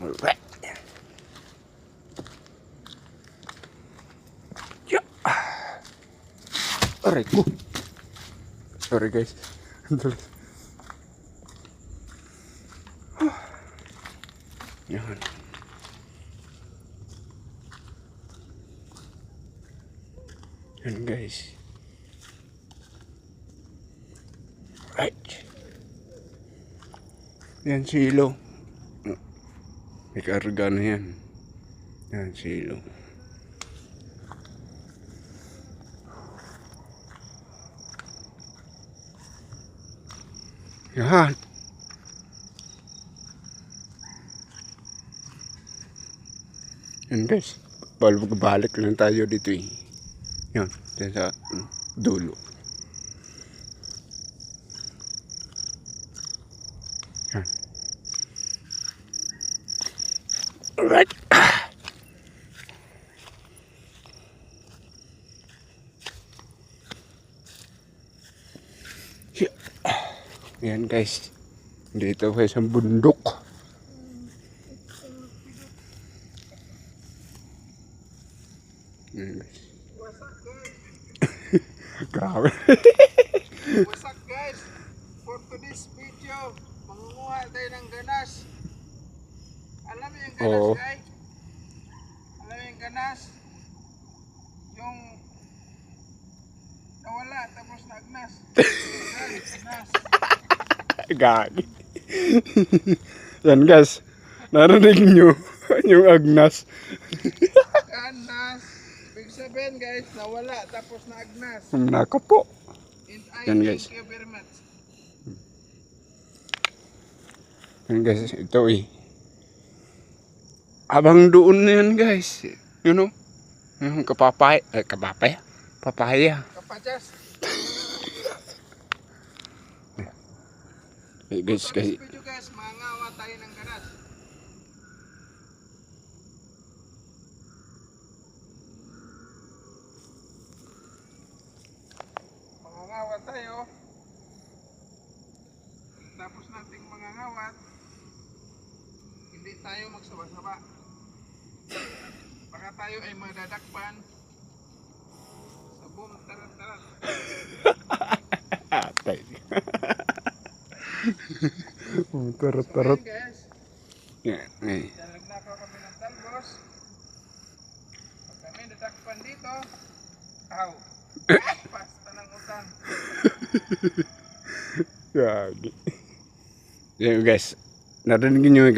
Alright. Yeah. Aray ko. Sorry guys. Yan. Yan guys. Right. Yan silo. May karga na yan. Yan silo. Yan. Yan guys. Balik lang tayo dito eh. Yan. Yan sa dulo. Yan. Alright. Yan guys. Dito pa isang bundok. Yan guys. Grabe. What's up guys? For today's video, mangunguha tayo ng ganas. Alam mo yung ganas guys? Alam mo yung ganas? Yung nawala tapos naagnas. Ganas. Gagi. Yan guys. Narinig nyo yung agnas. Ganas. Ibig sabihin guys, nawala tapos naagnas. Naka po. And I Yan, guys. thank you very much. Yan guys, ito eh. Abang doon na yan guys. You know? Yung kapapaya. Kapapaya? Papaya. Kapadyas. Guys, For kasi today's video guys, mangangawa tayo ng ganas. Mangangawat tayo. Tapos nating mangangawat, hindi tayo magsaba-saba. Baka tayo ay madadakpan sa boom tarat-tarat. atay. Tarot. So, guys, Yan, eh. nagnakaw kami ng talbos. Pag kami nadakpan dito, aw, basta ng utang. Gagi. Yan guys. Narinig nyo guys.